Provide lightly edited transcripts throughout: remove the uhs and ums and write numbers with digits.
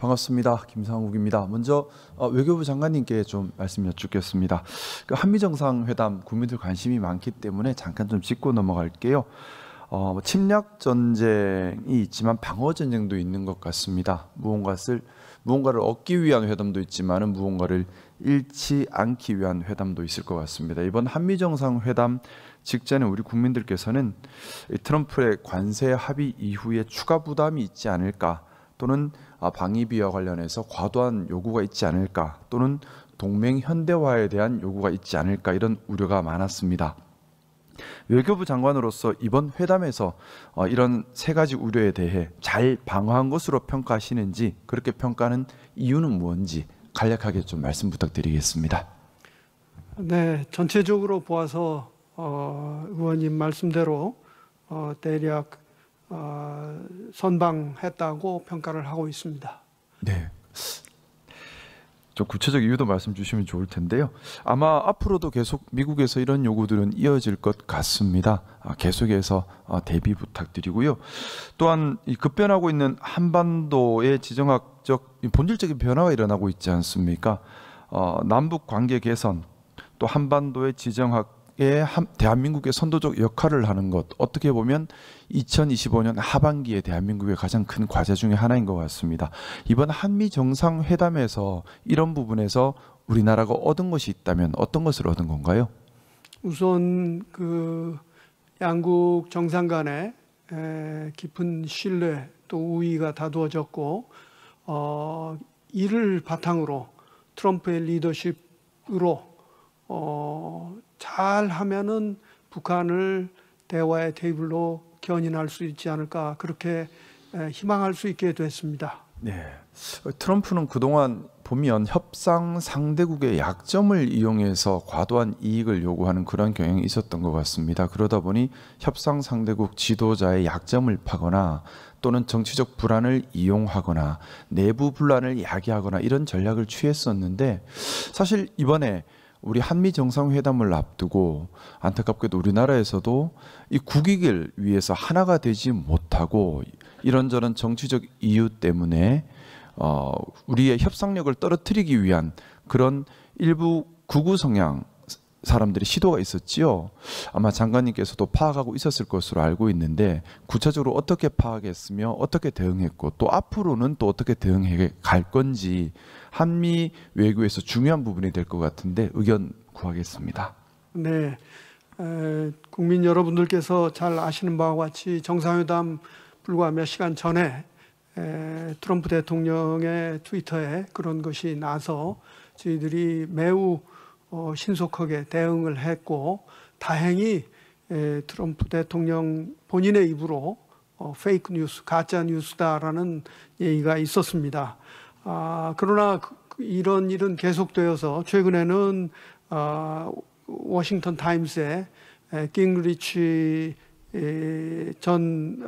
반갑습니다. 김상욱입니다. 먼저 외교부 장관님께 좀 말씀 여쭙겠습니다. 한미 정상회담 국민들 관심이 많기 때문에 잠깐 좀 짚고 넘어갈게요. 침략 전쟁이 있지만 방어 전쟁도 있는 것 같습니다. 무언가를 얻기 위한 회담도 있지만은 무언가를 잃지 않기 위한 회담도 있을 것 같습니다. 이번 한미 정상회담 직전에 우리 국민들께서는 트럼프의 관세 합의 이후에 추가 부담이 있지 않을까, 또는 방위비와 관련해서 과도한 요구가 있지 않을까, 또는 동맹 현대화에 대한 요구가 있지 않을까, 이런 우려가 많았습니다. 외교부 장관으로서 이번 회담에서 이런 세 가지 우려에 대해 잘 방어한 것으로 평가하시는지, 그렇게 평가하는 이유는 무엇인지 간략하게 좀 말씀 부탁드리겠습니다. 네, 전체적으로 보아서 의원님 말씀대로 대략 선방했다고 평가를 하고 있습니다. 네. 좀 구체적 이유도 말씀 주시면 좋을 텐데요. 아마 앞으로도 계속 미국에서 이런 요구들은 이어질 것 같습니다. 계속해서 대비 부탁드리고요. 또한 이 급변하고 있는 한반도의 지정학적 본질적인 변화가 일어나고 있지 않습니까? 남북 관계 개선, 또 한반도의 지정학의 대한민국의 선도적 역할을 하는 것, 어떻게 보면 2025년 하반기에 대한민국의 가장 큰 과제 중에 하나인 것 같습니다. 이번 한미 정상회담에서 이런 부분에서 우리나라가 얻은 것이 있다면 어떤 것을 얻은 건가요? 우선 그 양국 정상 간의 깊은 신뢰 또 우위가 다투어졌고, 이를 바탕으로 트럼프의 리더십으로 잘 하면은 북한을 대화의 테이블로 견인할 수 있지 않을까, 그렇게 희망할 수 있게 됐습니다. 네, 트럼프는 그동안 보면 협상 상대국의 약점을 이용해서 과도한 이익을 요구하는 그런 경향이 있었던 것 같습니다. 그러다 보니 협상 상대국 지도자의 약점을 파거나, 또는 정치적 불안을 이용하거나 내부 분란을 야기하거나 이런 전략을 취했었는데, 사실 이번에 우리 한미 정상회담을 앞두고 안타깝게도 우리나라에서도 이 국익을 위해서 하나가 되지 못하고 이런저런 정치적 이유 때문에 우리의 협상력을 떨어뜨리기 위한 그런 일부 극우 성향 사람들이 시도가 있었지요. 아마 장관님께서도 파악하고 있었을 것으로 알고 있는데, 구체적으로 어떻게 파악했으며 어떻게 대응했고, 또 앞으로는 또 어떻게 대응해 갈 건지 한미 외교에서 중요한 부분이 될 것 같은데 의견 구하겠습니다. 네, 국민 여러분들께서 잘 아시는 바와 같이 정상회담 불과 몇 시간 전에 트럼프 대통령의 트위터에 그런 것이 나서 저희들이 매우 신속하게 대응을 했고, 다행히 트럼프 대통령 본인의 입으로 페이크 뉴스, 가짜 뉴스다라는 얘기가 있었습니다. 그러나 이런 일은 계속되어서 최근에는 워싱턴 타임스에 깅리치 전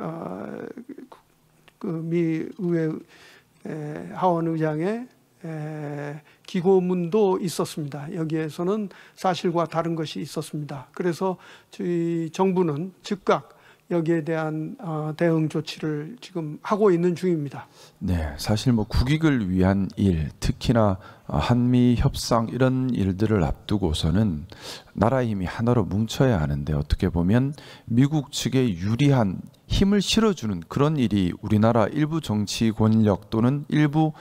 미 의회 하원 의장의 기고문도 있었습니다. 여기에서는 사실과 다른 것이 있었습니다. 그래서 저희 정부는 즉각 여기에 대한 대응 조치를 지금 하고 있는 중입니다. 네, 사실 국익을 위한 일, 특히나 한미 협상 이런 일들을 앞두고서는 나라의 힘이 하나로 뭉쳐야 하는데, 어떻게 보면 미국 측에 유리한 힘을 실어주는 그런 일이 우리나라 일부 정치 권력 또는 일부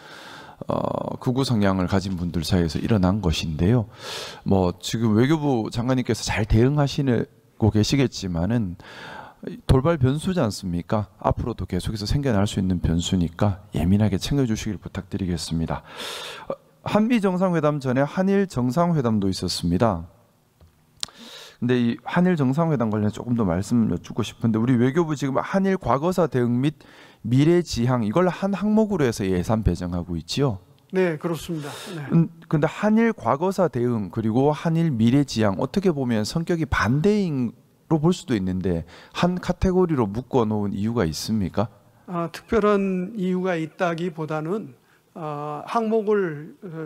극우 성향을 가진 분들 사이에서 일어난 것인데요. 지금 외교부 장관님께서 잘 대응하시고 계시겠지만은 돌발 변수지 않습니까? 앞으로도 계속해서 생겨날 수 있는 변수니까 예민하게 챙겨주시길 부탁드리겠습니다. 한미 정상회담 전에 한일 정상회담도 있었습니다. 근데 이 한일 정상회담 관련 조금 더 말씀 여쭙고 싶은데, 우리 외교부 지금 한일 과거사 대응 및 미래 지향, 이걸 한 항목으로 해서 예산 배정하고 있지요? 네, 그렇습니다. 네. 근데 한일 과거사 대응 그리고 한일 미래 지향, 어떻게 보면 성격이 반대인 로 볼 수도 있는데 한 카테고리로 묶어 놓은 이유가 있습니까? 특별한 이유가 있다기보다는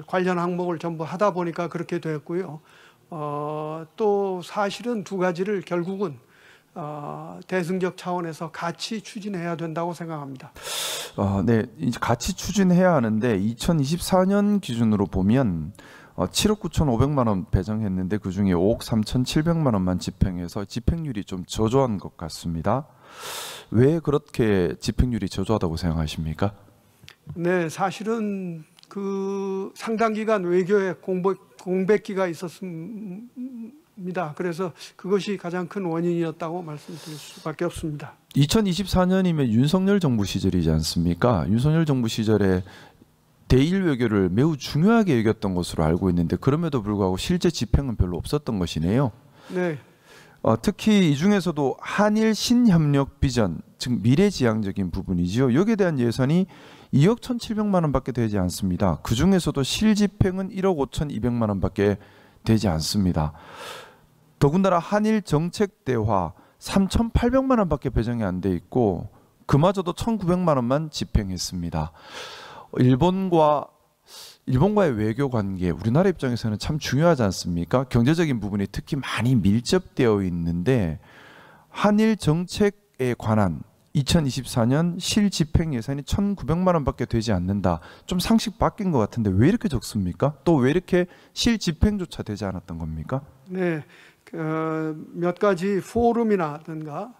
관련 항목을 전부 하다 보니까 그렇게 됐고요. 또 사실은 두 가지를 결국은 대승적 차원에서 같이 추진해야 된다고 생각합니다. 네, 이제 같이 추진해야 하는데 2024년 기준으로 보면 7억 9,500만 원 배정했는데 그 중에 5억 3,700만 원만 집행해서 집행률이 좀 저조한 것 같습니다. 왜 그렇게 집행률이 저조하다고 생각하십니까? 네, 사실은 그 상당 기간 외교에 공백기가 있었습니다. 그래서 그것이 가장 큰 원인이었다고 말씀드릴 수밖에 없습니다. 2024년이면 윤석열 정부 시절이지 않습니까? 윤석열 정부 시절에 대일 외교를 매우 중요하게 여겼던 것으로 알고 있는데 그럼에도 불구하고 실제 집행은 별로 없었던 것이네요. 네. 특히 이 중에서도 한일 신협력 비전, 즉 미래지향적인 부분이지요. 여기에 대한 예산이 2억 1,700만 원밖에 되지 않습니다. 그 중에서도 실집행은 1억 5,200만 원밖에 되지 않습니다. 더군다나 한일 정책 대화 3,800만 원밖에 배정이 안 돼 있고 그마저도 1,900만 원만 집행했습니다. 일본과의 외교 관계, 우리나라 입장에서는 참 중요하지 않습니까? 경제적인 부분이 특히 많이 밀접되어 있는데 한일 정책에 관한 2024년 실집행 예산이 1,900만 원밖에 되지 않는다. 좀 상식 바뀐 것 같은데 왜 이렇게 적습니까? 또 왜 이렇게 실집행조차 되지 않았던 겁니까? 네, 몇 가지 포럼이라든가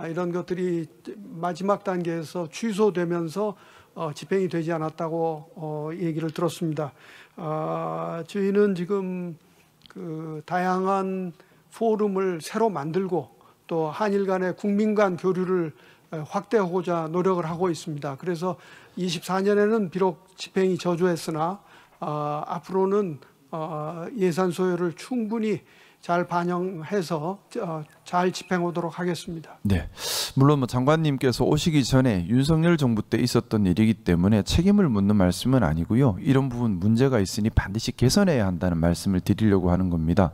이런 것들이 마지막 단계에서 취소되면서 집행이 되지 않았다고 얘기를 들었습니다. 저희는 지금 그 다양한 포럼을 새로 만들고 또 한일 간의 국민 간 교류를 확대하고자 노력을 하고 있습니다. 그래서 24년에는 비록 집행이 저조했으나 앞으로는 예산 소요를 충분히 잘 반영해서 잘 집행하도록 하겠습니다. 네, 물론 뭐 장관님께서 오시기 전에 윤석열 정부 때 있었던 일이기 때문에 책임을 묻는 말씀은 아니고요. 이런 부분 문제가 있으니 반드시 개선해야 한다는 말씀을 드리려고 하는 겁니다.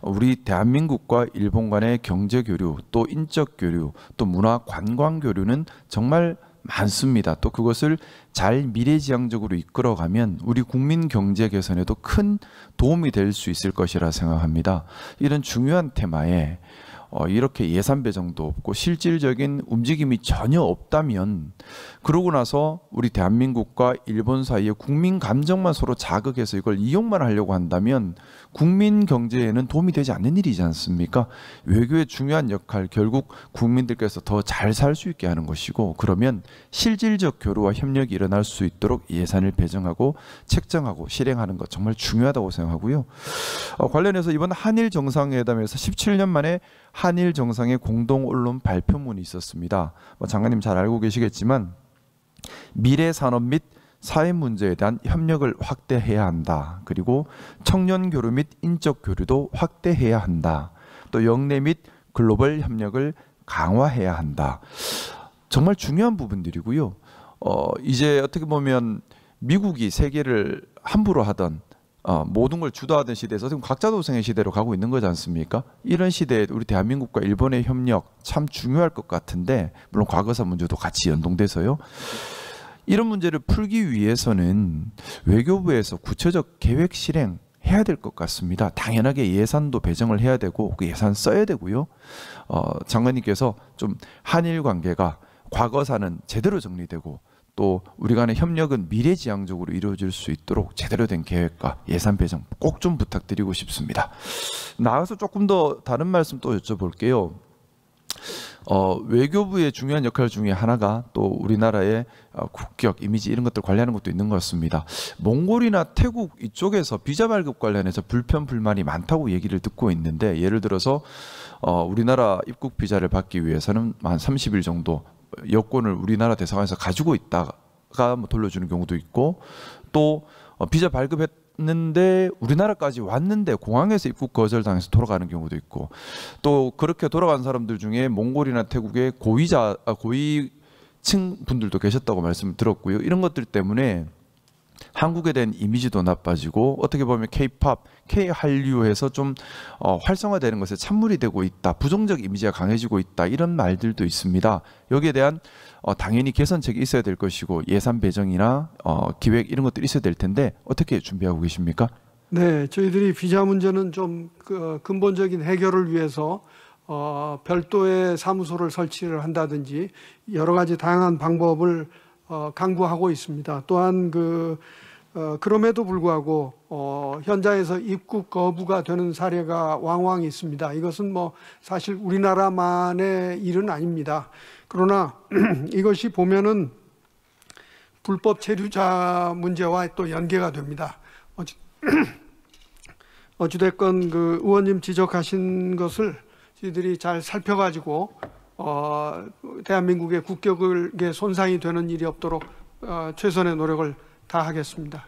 우리 대한민국과 일본 간의 경제 교류, 또 인적 교류, 또 문화 관광 교류는 정말 많습니다. 또 그것을 잘 미래지향적으로 이끌어가면 우리 국민 경제 개선에도 큰 도움이 될 수 있을 것이라 생각합니다. 이런 중요한 테마에 이렇게 예산 배정도 없고 실질적인 움직임이 전혀 없다면 그러고 나서 우리 대한민국과 일본 사이의 국민 감정만 서로 자극해서 이걸 이용만 하려고 한다면 국민 경제에는 도움이 되지 않는 일이지 않습니까? 외교의 중요한 역할 결국 국민들께서 더 잘 살 수 있게 하는 것이고 그러면 실질적 교류와 협력이 일어날 수 있도록 예산을 배정하고 책정하고 실행하는 것 정말 중요하다고 생각하고요. 관련해서 이번 한일 정상회담에서 17년 만에 한일 정상의 공동 언론 발표문이 있었습니다. 장관님 잘 알고 계시겠지만 미래 산업 및 사회 문제에 대한 협력을 확대해야 한다. 그리고 청년 교류 및 인적 교류도 확대해야 한다. 또 영내 및 글로벌 협력을 강화해야 한다. 정말 중요한 부분들이고요. 이제 어떻게 보면 미국이 세계를 함부로 하던 모든 걸 주도하던 시대에서 지금 각자 도생의 시대로 가고 있는 거지 않습니까? 이런 시대에 우리 대한민국과 일본의 협력 참 중요할 것 같은데 물론 과거사 문제도 같이 연동돼서요. 이런 문제를 풀기 위해서는 외교부에서 구체적 계획 실행해야 될 것 같습니다. 당연하게 예산도 배정을 해야 되고 그 예산 써야 되고요. 장관님께서 좀 한일 관계가 과거사는 제대로 정리되고 또 우리 간의 협력은 미래지향적으로 이루어질 수 있도록 제대로 된 계획과 예산 배정 꼭 좀 부탁드리고 싶습니다. 나가서 조금 더 다른 말씀 또 여쭤볼게요. 외교부의 중요한 역할 중에 하나가 또 우리나라의 국격, 이미지 이런 것들 관리하는 것도 있는 것 같습니다. 몽골이나 태국 이쪽에서 비자 발급 관련해서 불편 불만이 많다고 얘기를 듣고 있는데 예를 들어서 우리나라 입국 비자를 받기 위해서는 한 30일 정도 여권을 우리나라 대사관에서 가지고 있다가 뭐 돌려주는 경우도 있고 또 비자 발급했는데 우리나라까지 왔는데 공항에서 입국 거절당해서 돌아가는 경우도 있고 또 그렇게 돌아간 사람들 중에 몽골이나 태국의 고위층 분들도 계셨다고 말씀을 들었고요. 이런 것들 때문에 한국에 대한 이미지도 나빠지고 어떻게 보면 K-팝, K-한류에서 좀 활성화되는 것에 찬물이 되고 있다. 부정적 이미지가 강해지고 있다. 이런 말들도 있습니다. 여기에 대한 당연히 개선책이 있어야 될 것이고 예산 배정이나 기획 이런 것들이 있어야 될 텐데 어떻게 준비하고 계십니까? 네, 저희들이 비자 문제는 좀 근본적인 해결을 위해서 별도의 사무소를 설치를 한다든지 여러 가지 다양한 방법을 강구하고 있습니다. 또한 그럼에도 불구하고 현장에서 입국 거부가 되는 사례가 왕왕 있습니다. 이것은 뭐 사실 우리나라만의 일은 아닙니다. 그러나 이것이 보면은 불법 체류자 문제와 또 연계가 됩니다. 어찌됐건 의원님 지적하신 것을 저희들이 잘 살펴가지고 대한민국의 국격에 손상이 되는 일이 없도록 최선의 노력을 다하겠습니다.